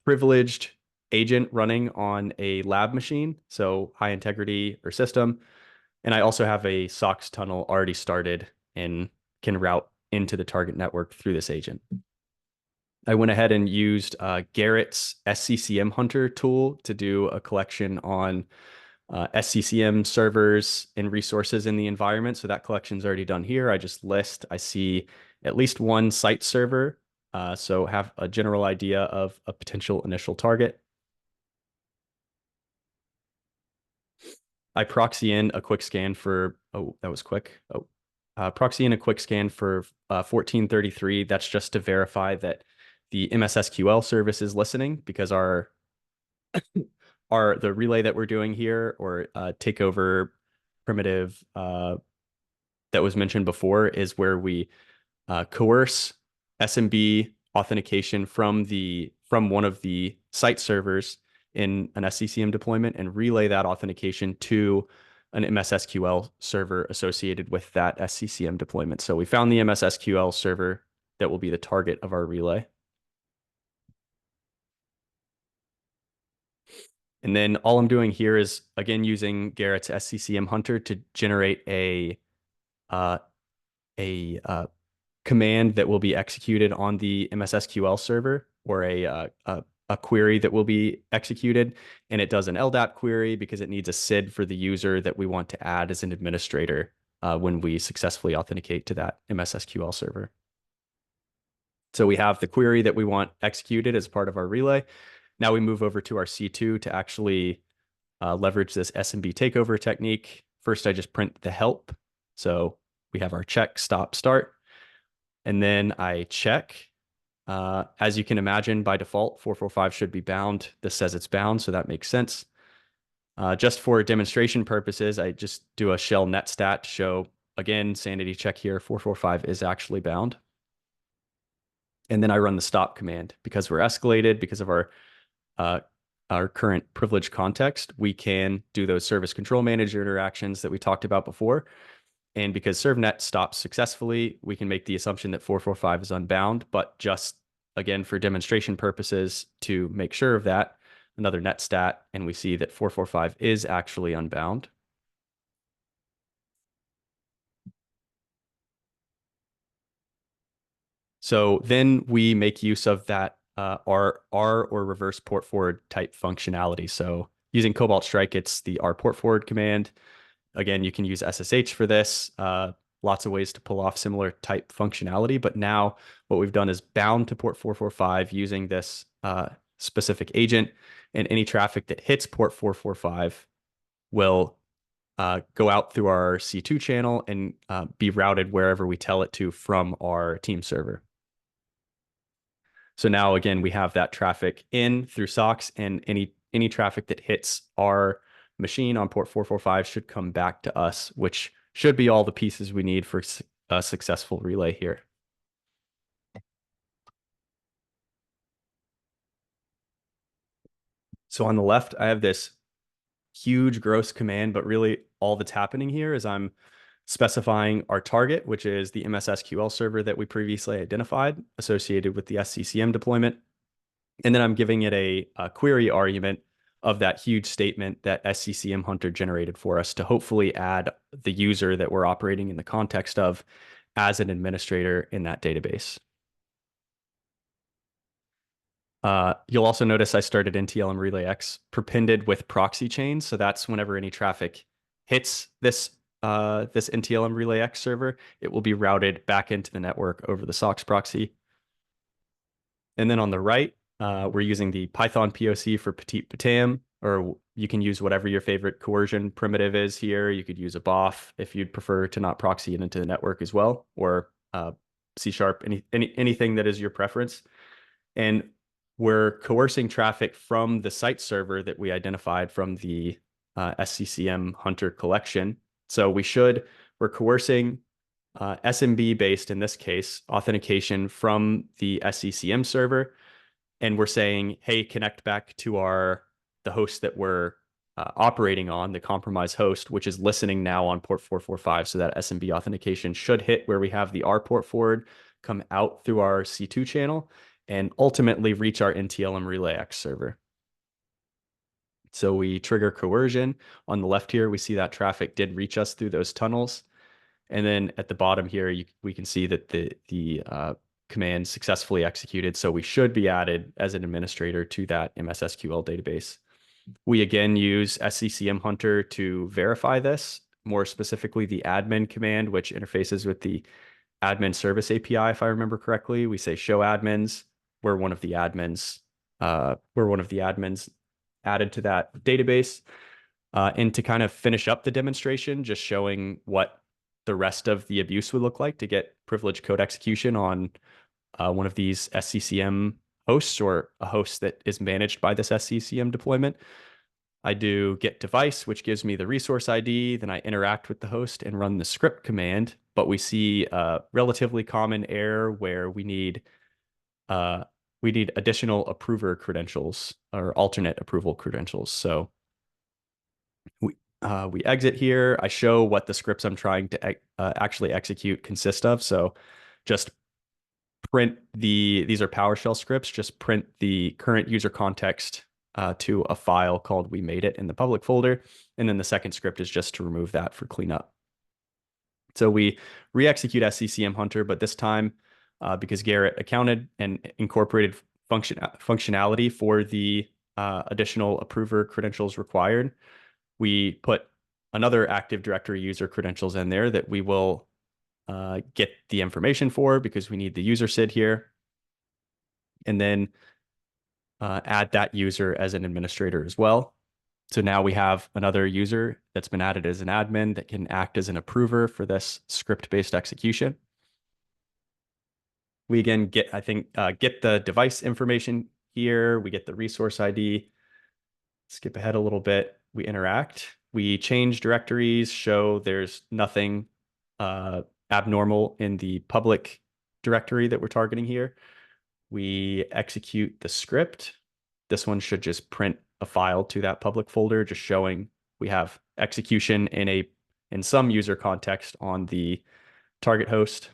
privileged agent running on a lab machine, so high integrity or system. And I also have a SOCKS tunnel already started and can route into the target network through this agent. I went ahead and used Garrett's SCCM Hunter tool to do a collection on SCCM servers and resources in the environment. So that collection's already done here. I see at least one site server. So have a general idea of a potential initial target. I proxy in a quick scan for, oh, that was quick. Proxy in a quick scan for 1433. That's just to verify that the MSSQL service is listening, because the relay that we're doing here, or takeover primitive that was mentioned before, is where we coerce SMB authentication from one of the site servers in an SCCM deployment and relay that authentication to an MSSQL server associated with that SCCM deployment. So we found the MSSQL server that will be the target of our relay. And then all I'm doing here is, again, using Garrett's SCCM Hunter to generate a command that will be executed on the MSSQL server, or a a query that will be executed, and it does an LDAP query because it needs a SID for the user that we want to add as an administrator when we successfully authenticate to that MS-SQL server. So we have the query that we want executed as part of our relay. Now we move over to our C2 to actually leverage this SMB takeover technique. First, I just print the help. So we have our check, stop, start. And then I check. As you can imagine, by default, 445 should be bound. This says it's bound, so that makes sense. Just for demonstration purposes, I just do a shell netstat to show, again, sanity check here, 445 is actually bound. And then I run the stop command. Because we're escalated, because of our current privilege context, we can do those service control manager interactions that we talked about before. And because ServNet stops successfully, we can make the assumption that 445 is unbound, but just, again, for demonstration purposes, to make sure of that, another netstat, and we see that 445 is actually unbound. So then we make use of that R or reverse port forward type functionality. So using Cobalt Strike, it's the R port forward command. Again, you can use SSH for this. Lots of ways to pull off similar type functionality. But now what we've done is bound to port 445 using this specific agent. And any traffic that hits port 445 will go out through our C2 channel and be routed wherever we tell it to from our team server. So now, again, we have that traffic in through SOCKS, and any traffic that hits our machine on port 445 should come back to us, which should be all the pieces we need for a successful relay here. So on the left, I have this huge gross command, but really all that's happening here is I'm specifying our target, which is the MS-SQL server that we previously identified associated with the SCCM deployment. And then I'm giving it a query argument of that huge statement that SCCM Hunter generated for us to hopefully add the user that we're operating in the context of as an administrator in that database. You'll also notice I started NTLM Relay X prepended with proxy chains. So that's whenever any traffic hits this NTLM Relay X server, it will be routed back into the network over the SOCKS proxy. And then on the right, we're using the Python POC for petit patam, or you can use whatever your favorite coercion primitive is here. You could use a BOF if you'd prefer to not proxy it into the network as well, or C#, anything that is your preference. And we're coercing traffic from the site server that we identified from the SCCM Hunter collection. So we're coercing SMB based, in this case, authentication from the SCCM server. And we're saying, hey, connect back to the host that we're operating on, the compromised host, which is listening now on port 445. So that SMB authentication should hit where we have the R port forward, come out through our C2 channel, and ultimately reach our NTLM Relay X server. So we trigger coercion. On the left here, we see that traffic did reach us through those tunnels. And then at the bottom here, we can see that the command successfully executed. So we should be added as an administrator to that MS-SQL database. We again use SCCM Hunter to verify this, more specifically the admin command, which interfaces with the admin service API, if I remember correctly. We say show admins. We're one of the admins. Added to that database. And to kind of finish up the demonstration, just showing what the rest of the abuse would look like to get privileged code execution on one of these SCCM hosts or a host that is managed by this SCCM deployment. I do get device, which gives me the resource ID. Then I interact with the host and run the script command. But we see a relatively common error where we need additional approver credentials or alternate approval credentials. So we exit here. I show what the scripts I'm trying to actually execute consist of. So just print these are PowerShell scripts, just print the current user context to a file called we made it in the public folder. And then the second script is just to remove that for cleanup. So we re-execute SCCM Hunter, but this time, because Garrett accounted and incorporated functionality for the additional approver credentials required, we put another Active Directory user credentials in there that we will get the information for because we need the user SID here, and then add that user as an administrator as well. So now we have another user that's been added as an admin that can act as an approver for this script-based execution. We again get, I think, get the device information here. We get the resource ID. Skip ahead a little bit. We interact. We change directories, show there's nothing abnormal in the public directory that we're targeting here. We execute the script. This one should just print a file to that public folder, just showing we have execution in some user context on the target host.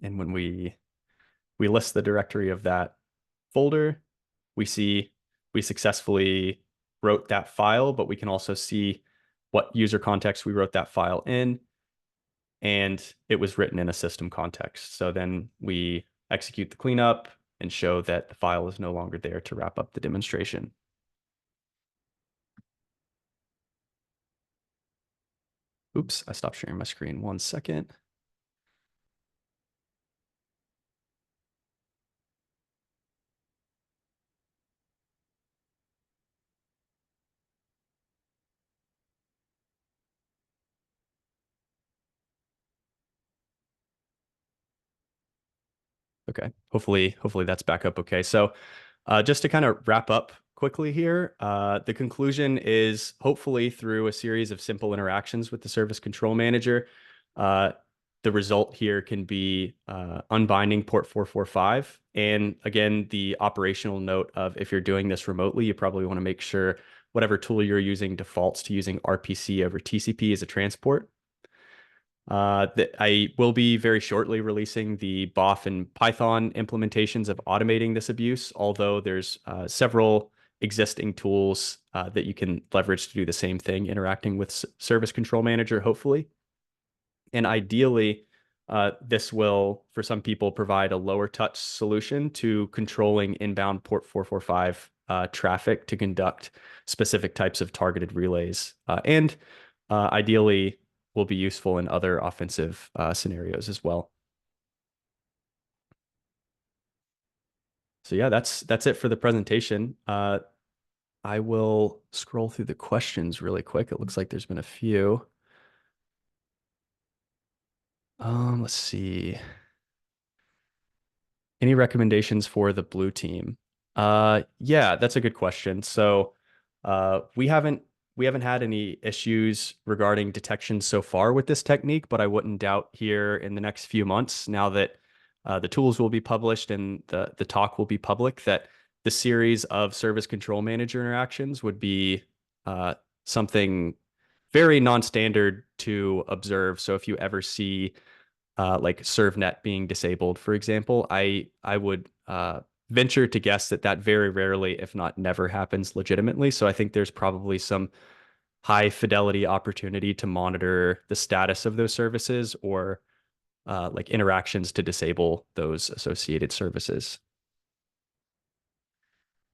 And when we list the directory of that folder, we see we successfully wrote that file, but we can also see what user context we wrote that file in, and it was written in a system context. So then we execute the cleanup and show that the file is no longer there to wrap up the demonstration. Oops, I stopped sharing my screen 1 second. Okay, hopefully that's back up okay. So just to kind of wrap up quickly here, the conclusion is hopefully through a series of simple interactions with the service control manager, the result here can be unbinding port 445. And again, the operational note of if you're doing this remotely, you probably want to make sure whatever tool you're using defaults to using RPC over TCP as a transport. I will be very shortly releasing the BOF and Python implementations of automating this abuse, although there's several existing tools that you can leverage to do the same thing, interacting with Service Control Manager, hopefully. And ideally, this will, for some people, provide a lower touch solution to controlling inbound port 445 traffic to conduct specific types of targeted relays. And ideally, will be useful in other offensive scenarios as well. So yeah, that's it for the presentation. I will scroll through the questions really quick. It looks like there's been a few. Let's see. Any recommendations for the blue team? Yeah, that's a good question. So we haven't had any issues regarding detection so far with this technique, but I wouldn't doubt here in the next few months, now that the tools will be published and the talk will be public, that the series of service control manager interactions would be something very non-standard to observe. So if you ever see like ServNet being disabled, for example, I would venture to guess that very rarely, if not never, happens legitimately. So I think there's probably some high fidelity opportunity to monitor the status of those services or like interactions to disable those associated services.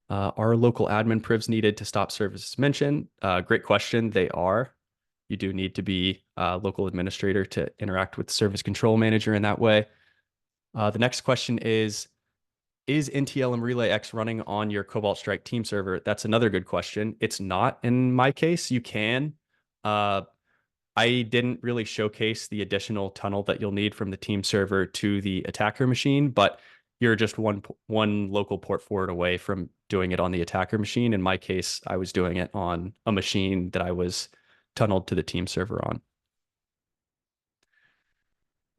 Are local admin privs needed to stop services mentioned? Great question. They are. You do need to be a local administrator to interact with the service control manager in that way. The next question is NTLM Relay X running on your Cobalt Strike team server? That's another good question. It's not in my case. You can. I didn't really showcase the additional tunnel that you'll need from the team server to the attacker machine, but you're just one local port forward away from doing it on the attacker machine. In my case, I was doing it on a machine that I was tunneled to the team server on.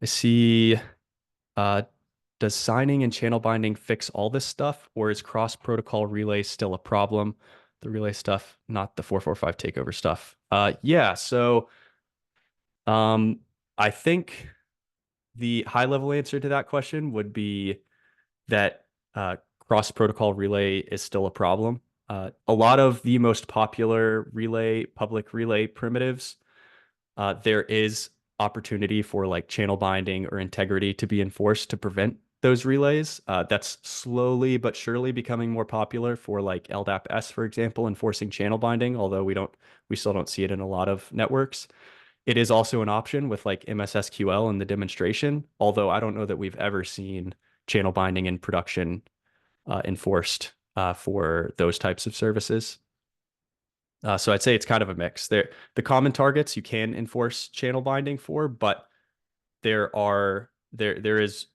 I see, does signing and channel binding fix all this stuff, or is cross-protocol relay still a problem? The relay stuff, not the 445 takeover stuff. Yeah, so I think the high-level answer to that question would be that cross-protocol relay is still a problem. A lot of the most popular public relay primitives, there is opportunity for like channel binding or integrity to be enforced to prevent those relays. That's slowly but surely becoming more popular for like LDAP-S, for example, enforcing channel binding, although we still don't see it in a lot of networks. It is also an option with like MSSQL in the demonstration, although I don't know that we've ever seen channel binding in production enforced for those types of services. So I'd say it's kind of a mix. The common targets you can enforce channel binding for, but there is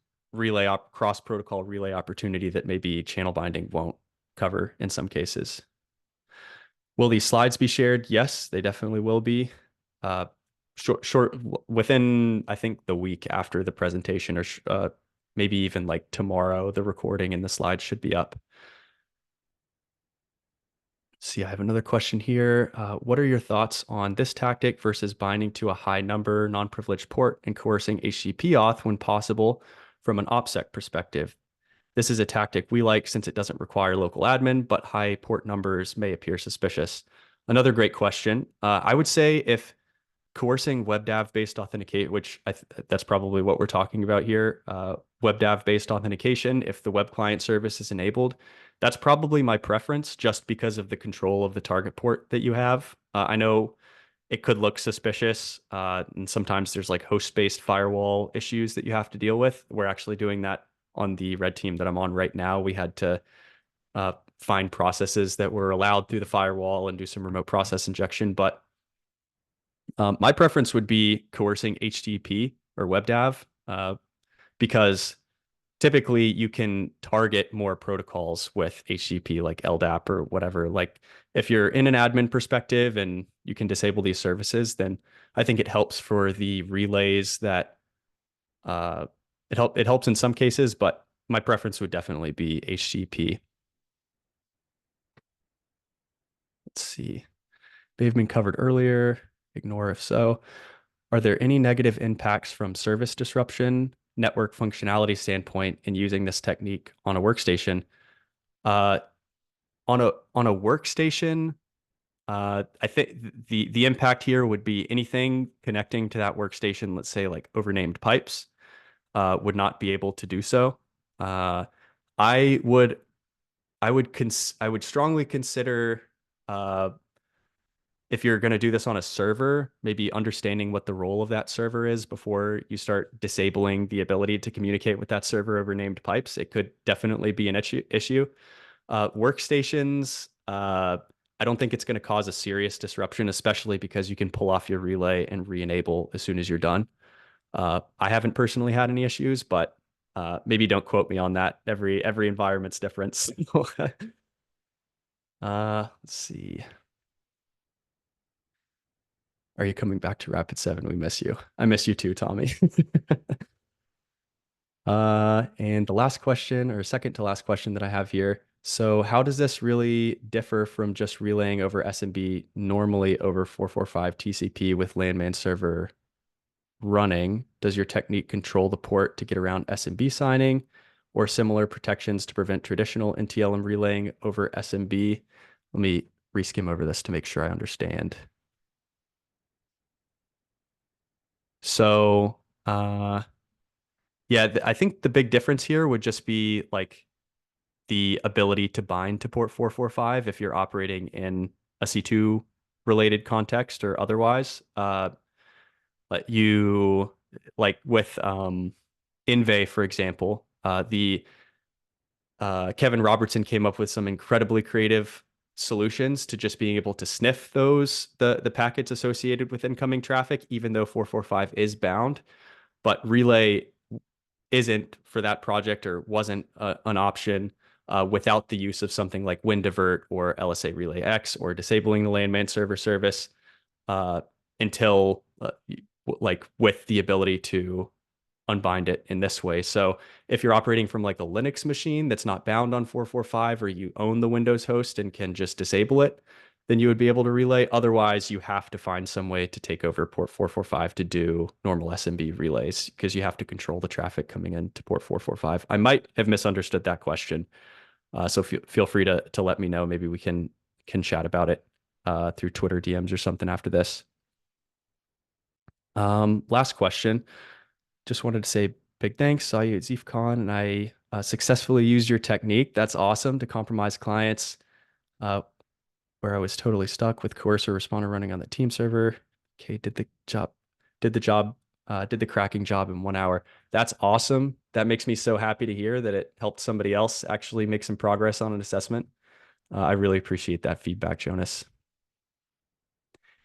cross protocol relay opportunity that maybe channel binding won't cover in some cases. Will these slides be shared? Yes, they definitely will be. Uh, short within I think the week after the presentation, or maybe even like tomorrow, the recording and the slides should be up. See, I have another question here. What are your thoughts on this tactic versus binding to a high number non-privileged port and coercing HTTP auth when possible from an OPSEC perspective? This is a tactic we like since it doesn't require local admin, but high port numbers may appear suspicious. Another great question. I would say if coercing WebDAV based authenticate, which that's probably what we're talking about here, WebDAV based authentication, if the web client service is enabled, that's probably my preference just because of the control of the target port that you have. I know it could look suspicious, and sometimes there's like host-based firewall issues that you have to deal with. We're actually doing that on the red team that I'm on right now. We had to find processes that were allowed through the firewall and do some remote process injection, but my preference would be coercing HTTP or WebDAV because typically you can target more protocols with HTTP like LDAP or whatever. Like if you're in an admin perspective and you can disable these services, then I think it helps for the relays that it helps in some cases, but my preference would definitely be HTTP. Let's see. They've been covered earlier. Ignore if so. Are there any negative impacts from service disruption, network functionality standpoint in using this technique on a workstation? Uh, on a workstation, I think the impact here would be anything connecting to that workstation, let's say like overnamed pipes, would not be able to do so. I would I would strongly consider if you're going to do this on a server, maybe understanding what the role of that server is before you start disabling the ability to communicate with that server over named pipes. It could definitely be an issue. Workstations, I don't think it's going to cause a serious disruption, especially because you can pull off your relay and re-enable as soon as you're done. I haven't personally had any issues, but maybe don't quote me on that. Every environment's different. Let's see. Are you coming back to Rapid 7? We miss you. I miss you too, Tommy. And the last question, or second to last question that I have here. So how does this really differ from just relaying over SMB normally over 445 TCP with landman server running? Does your technique control the port to get around SMB signing or similar protections to prevent traditional NTLM relaying over SMB? Let me reskim over this to make sure I understand. So, yeah, I think the big difference here would just be like the ability to bind to port 445 if you're operating in a C2 related context or otherwise. But you like with Inve, for example, the Kevin Robertson came up with some incredibly creative solutions to just being able to sniff the packets associated with incoming traffic, even though 445 is bound. But relay isn't for that project or wasn't an option without the use of something like WinDivert or LSA Relay X or disabling the landman server service until like with the ability to unbind it in this way. So if you're operating from like a Linux machine that's not bound on 445 or you own the Windows host and can just disable it, then you would be able to relay. Otherwise, you have to find some way to take over port 445 to do normal SMB relays because you have to control the traffic coming into port 445. I might have misunderstood that question. So feel free to let me know. Maybe we can chat about it through Twitter DMs or something after this. Last question. Just wanted to say Big thanks. Saw you at ZeefCon, and I successfully used your technique. That's awesome to compromise clients uh, where I was totally stuck with coercer responder running on the team server. Okay, did the job, did the cracking job in 1 hour. That's awesome. That makes me so happy to hear that it helped somebody else actually make some progress on an assessment. I really appreciate that feedback, Jonas.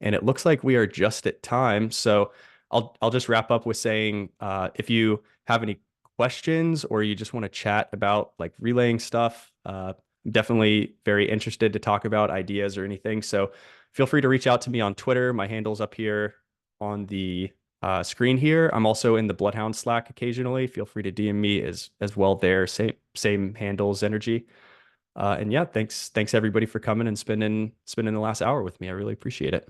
And it looks like we are just at time. So I'll just wrap up with saying if you have any questions or you just want to chat about like relaying stuff, I'm definitely very interested to talk about ideas or anything. So feel free to reach out to me on Twitter. My handle's up here on the screen here. I'm also in the Bloodhound Slack occasionally. Feel free to DM me as well there. Same handles, energy. And yeah, thanks everybody for coming and spending the last hour with me. I really appreciate it.